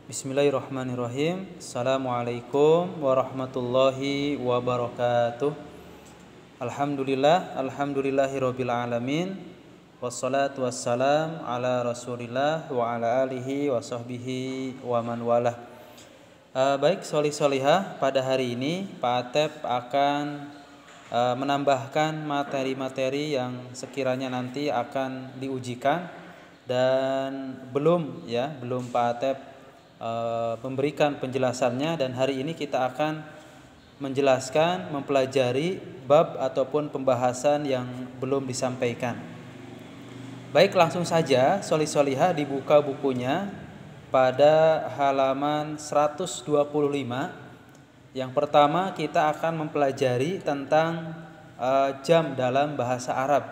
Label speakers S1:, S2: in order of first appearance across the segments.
S1: Bismillahirrahmanirrahim. Assalamualaikum warahmatullahi wabarakatuh. Alhamdulillahirabbil alamin. Wassalatu wassalam ala Rasulillah wa ala alihi wa sahbihi wa man walah. Baik solih-solihah, pada hari ini Pak Atep akan menambahkan materi-materi yang sekiranya nanti akan diujikan dan belum Pak Atep memberikan penjelasannya, dan hari ini kita akan menjelaskan, mempelajari bab ataupun pembahasan yang belum disampaikan. Baik, langsung saja solih-solihah dibuka bukunya pada halaman 125. Yang pertama kita akan mempelajari tentang jam dalam bahasa Arab,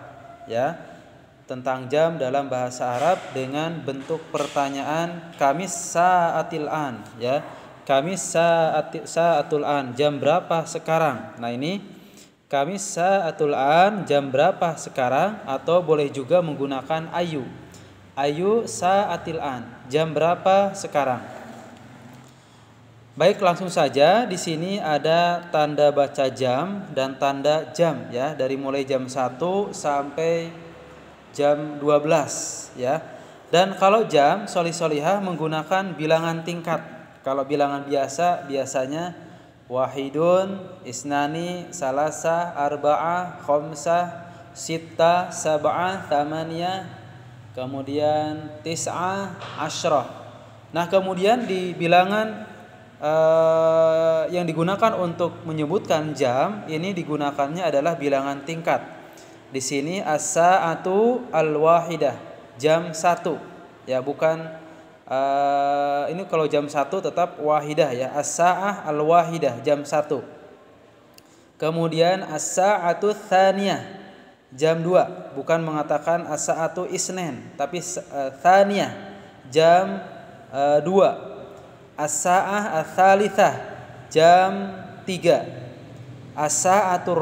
S1: tentang jam dalam bahasa Arab dengan bentuk pertanyaan kamis sa'atil an, kamis sa'atul an, jam berapa sekarang. Nah, ini kamis sa'atul an, jam berapa sekarang, atau boleh juga menggunakan ayu sa'atil an, jam berapa sekarang. Baik, langsung saja. Di sini ada tanda baca jam dan tanda jam, dari mulai jam 1 sampai jam 12, Dan kalau jam solih-solihah menggunakan bilangan tingkat. Kalau bilangan biasa biasanya wahidun, isnani, salasa, arba'ah, khomsah, sitta, sab'ah, thamaniyah, kemudian tis'ah, asyrah. Nah, kemudian di bilangan yang digunakan untuk menyebutkan jam ini digunakannya adalah bilangan tingkat. Di sini as-sa'atu al-wahidah, jam 1, bukan ini kalau jam 1 tetap wahidah, as-sa'ah al-wahidah, jam 1. Kemudian as-sa'atu tsaniyah, jam 2, bukan mengatakan as-sa'atu isnen, tapi tsaniyah, jam 2. As-sa'ah ats-tsalitsah, jam 3. As-sa'atu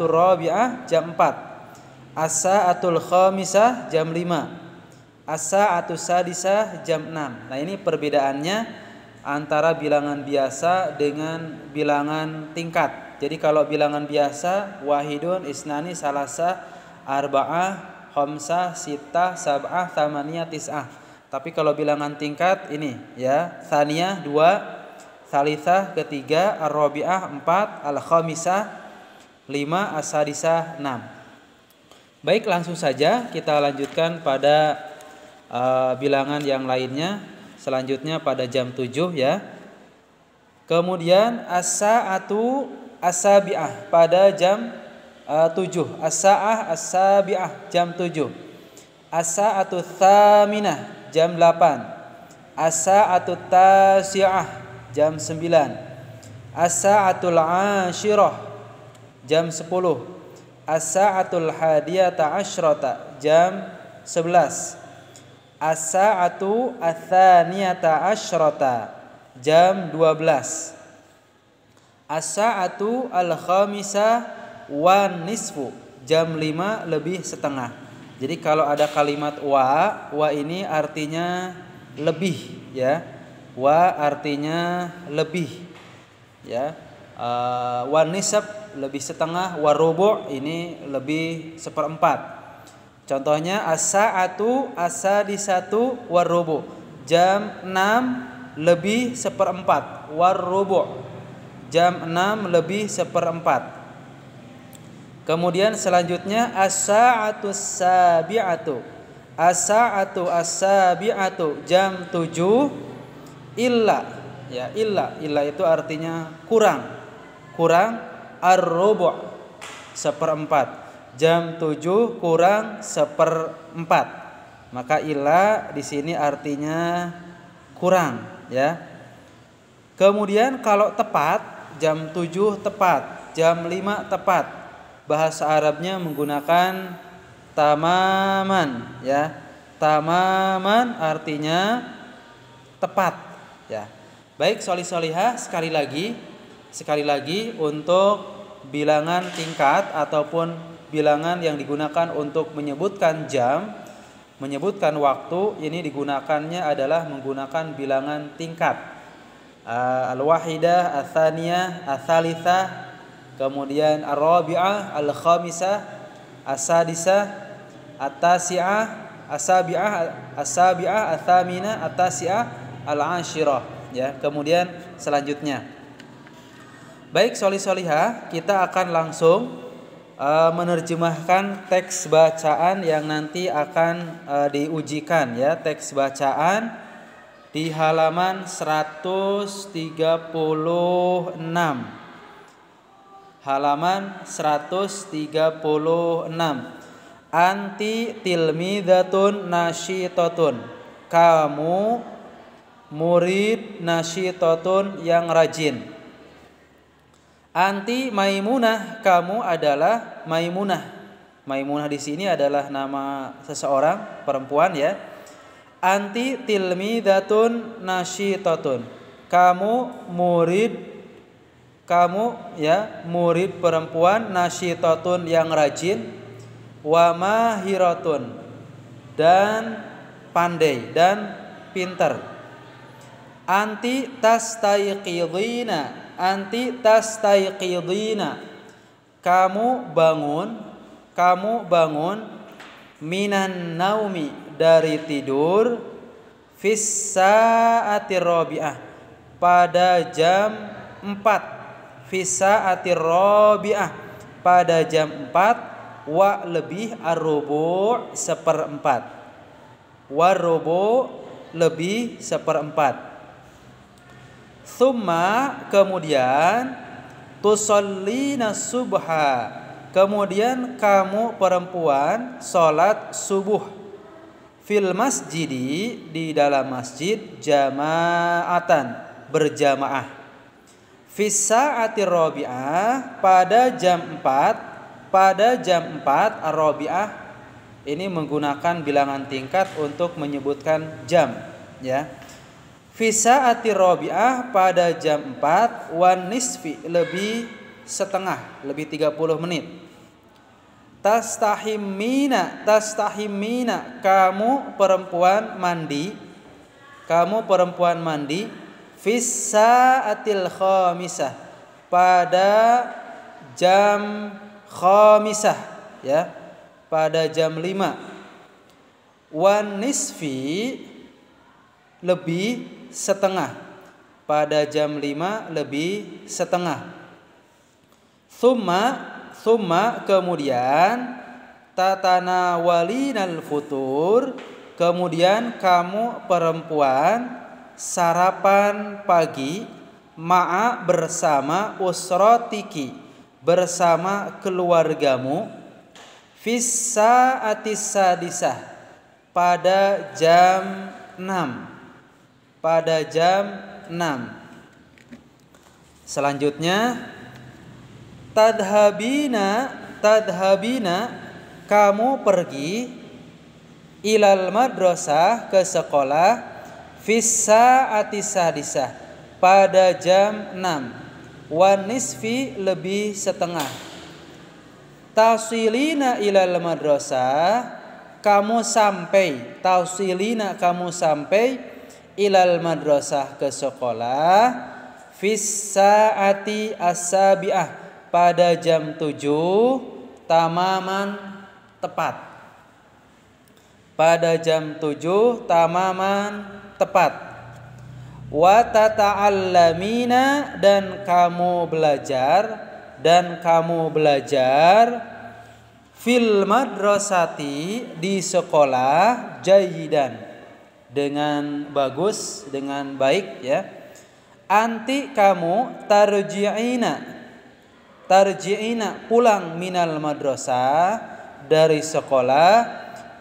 S1: rabi'ah, jam 4. As-sa'atul khamisah, jam 5. As-sa'atus sadisah, jam 6. Nah, ini perbedaannya antara bilangan biasa dengan bilangan tingkat. Jadi kalau bilangan biasa wahidun, isnani, salasa, arba'ah, khamsah, sittah, sab'ah, thamaniyah, tis'ah. Tapi kalau bilangan tingkat ini tsaniyah 2, tsalitsah 3, ar-rabi'ah 4, al-khamisah 5, as-sadisah 6. Baik, langsung saja kita lanjutkan pada bilangan yang lainnya. Selanjutnya pada jam 7, Kemudian as-sa'atu as-sabi'ah pada jam 7. As-sa'ah as-sabi'ah, jam 7. As-sa'atu tsaminah, jam 8. As-sa'atu tasi'ah, jam 9. As-sa'atul 'ashirah, jam 10. As-sa'atul hadiyata asyrata, jam 11. As-sa'atu ats-tsaniyata asyrata, jam 12. As-sa'atu al-khamisah wan nisfu, jam 5 lebih setengah. Jadi kalau ada kalimat wa ini artinya lebih, wa artinya lebih, wan nisab lebih setengah, warubu' ini lebih seperempat. Contohnya as-sa'atu as-sadisatu warubu', jam 6 lebih seperempat, warubu', jam 6 lebih seperempat. Kemudian selanjutnya as-sa'atu as-sabi'atu, as-sa'atu as-sabi'atu, jam 7 illa, illa itu artinya kurang ar-rubu', seperempat, jam 7 kurang seperempat. Maka illa di sini artinya kurang, Kemudian kalau tepat, jam 7 tepat, jam 5 tepat. Bahasa Arabnya menggunakan tamaman, Tamaman artinya tepat, Baik, solih-solihah, sekali lagi untuk bilangan tingkat ataupun bilangan yang digunakan untuk menyebutkan jam menyebutkan waktu ini digunakannya adalah menggunakan bilangan tingkat. Al-wahidah, ats-tsaniyah, ats-tsalitsah, kemudian ar-rabi'ah, al-khamisah, as-sadisah, at-tasi'ah, as-sabi'ah, ats-tsaminah, at-tasi'ah, al-ashirah, ya. Kemudian selanjutnya. Baik sholih-sholihah, kita akan langsung menerjemahkan teks bacaan yang nanti akan diujikan, ya. Teks bacaan di halaman 136. Halaman 136. Anti tilmidatun nasyitatun. Kamu murid nasyitatun yang rajin. Anti Maimunah, kamu adalah Maimunah. Maimunah di sini adalah nama seseorang perempuan, ya. Anti tilmidatun nasyitatun. Kamu ya, murid perempuan nasyitatun yang rajin, wa mahiratun, dan pandai dan pintar. Anti tastaiqidina. Anti tastaiqidina, kamu bangun minan naumi, dari tidur, fis sa'atir rabi'ah, pada jam 4, fis sa'atir rabi'ah, pada jam 4, wa lebih ar-rubu' seperempat, wa rubu' lebih seperempat. Tsumma, kemudian, tusallina subha, kemudian kamu perempuan sholat subuh, fil masjidi, di dalam masjid, jama'atan, berjamaah, fis sa'atir rabi'ah, pada jam 4, ar-rabi'ah ini menggunakan bilangan tingkat untuk menyebutkan jam, ya. Fisa'ati rabi'ah, pada jam 4, wan nisfi, lebih setengah, lebih 30 menit. Tastahimina, kamu perempuan mandi, fisa'atil khamisah, pada jam khamisah, ya, pada jam 5. Wan nisfi, lebih setengah, pada jam 5 lebih setengah. Tsumma, kemudian, tatanawalinal futur, kemudian kamu perempuan sarapan pagi, ma'a, bersama, usrotiki, bersama keluargamu, fis sa'atis sadisah, pada jam 6, pada jam 6. Selanjutnya, tadhabina, kamu pergi, ilal madrasah, ke sekolah, fis sa'ati sadisah, pada jam 6, wan nisfi, lebih setengah. Tausilina ilal madrasah, kamu sampai, ilal madrasah, ke sekolah, fis sa'ati as-sabi'ah, pada jam 7, tamaman, tepat, pada jam 7 tamaman, tepat. Wa tata'allamina, dan kamu belajar, fil madrasati, di sekolah, jayidan, dengan bagus, dengan baik, ya. Anti, kamu, tarji'ina, pulang, minal madrasah, dari sekolah,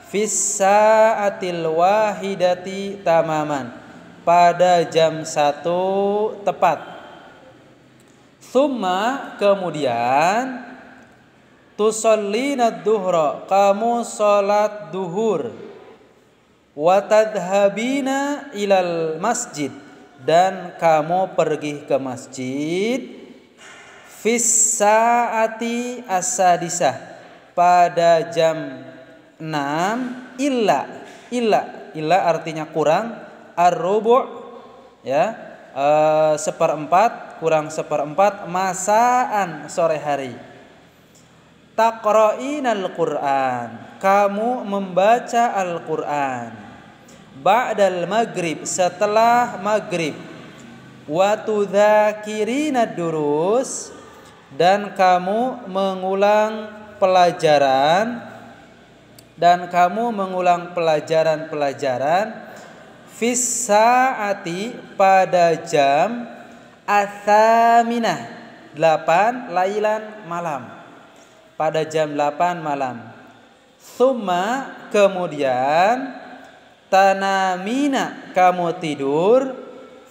S1: fis sa'atil wahidati tamaman, pada jam 1 tepat. Tsumma, kemudian, tusallina duhra, kamu salat duhur, wa tadhhabina ilal masjid, dan kamu pergi ke masjid, fis sa'ati as-sadisah, pada jam 6, illa, Illa artinya kurang, ar-rubu' ya, seperempat, kurang seperempat, masaan sore hari. Taqra'inal Qur'an, kamu membaca Al-Qur'an. Ba'dal maghrib, setelah maghrib. Wa tudzakirina durus, dan kamu mengulang pelajaran, fis saati, pada jam atsaminah, 8, lailan, malam, pada jam 8 malam. Tsumma, kemudian, tanamina, kamu tidur,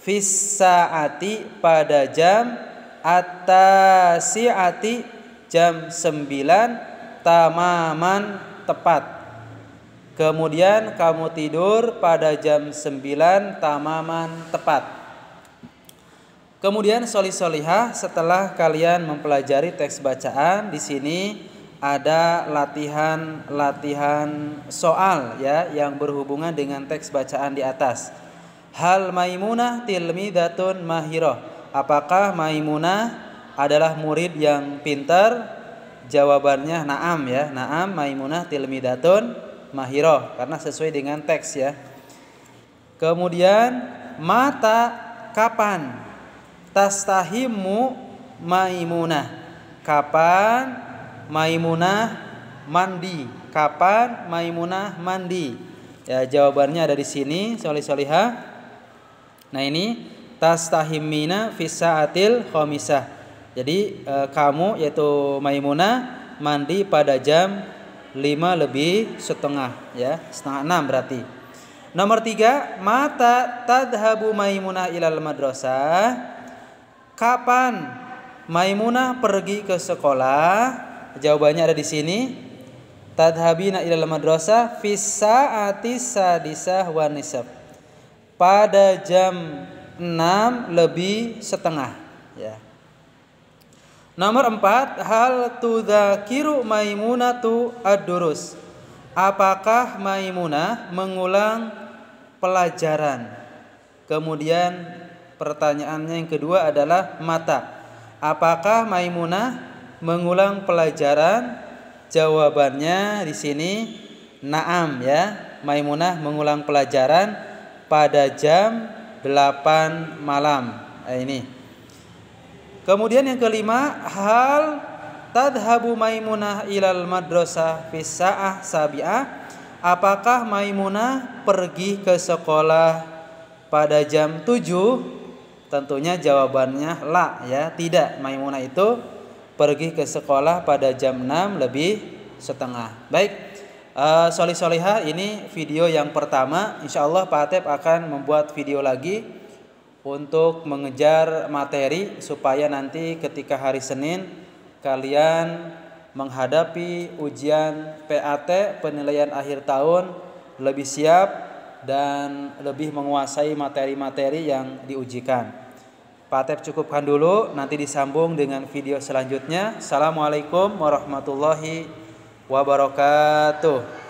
S1: fis saati, pada jam at-tasi'ati, jam 9, tamaman, tepat. Kemudian kamu tidur pada jam 9 tamaman, tepat. Kemudian sholih-sholihah, setelah kalian mempelajari teks bacaan, di sini ada latihan soal ya yang berhubungan dengan teks bacaan di atas. Hal Maimunah tilmidatun mahirah, apakah Maimunah adalah murid yang pintar? Jawabannya na'am ya. Na'am, Maimunah tilmidatun mahirah, karena sesuai dengan teks ya. Kemudian mata, kapan? Tastahimu Maimunah, kapan Maimunah mandi? Kapan Maimunah mandi? Ya, jawabannya ada di sini, sholih-sholihah. Nah, ini tastahimina fi sa'atil khamisah. Jadi kamu, yaitu Maimunah, mandi pada jam 5:30 ya, setengah 6 berarti. Nomor 3, mata tadhabu Maimunah ilal madrasah, kapan Maimunah pergi ke sekolah? Jawabannya ada di sini, tadhabina ilal madrasah fi sa'ati sadisah wa nisab, pada jam 6:30 ya. Nomor 4, hal tudzakiru Maimunatu ad-durus, apakah Maimunah mengulang pelajaran? Kemudian pertanyaannya yang kedua adalah mata, apakah Maimunah mengulang pelajaran? Jawabannya di sini na'am ya, Maimunah mengulang pelajaran pada jam 8 malam. Ini. Kemudian yang kelima, hal tadhabu Maimunah ilal madrasah fi sa'ah sabi'ah, apakah Maimunah pergi ke sekolah pada jam 7? Tentunya jawabannya la ya, tidak. Maimunah itu pergi ke sekolah pada jam 6:30. Baik, sholih-sholihah, ini video yang pertama. Insyaallah Pak Atep akan membuat video lagi untuk mengejar materi supaya nanti ketika hari Senin kalian menghadapi ujian PAT, penilaian akhir tahun, lebih siap dan lebih menguasai materi-materi yang diujikan. Pak Atep cukupkan dulu, nanti disambung dengan video selanjutnya. Assalamualaikum warahmatullahi wabarakatuh.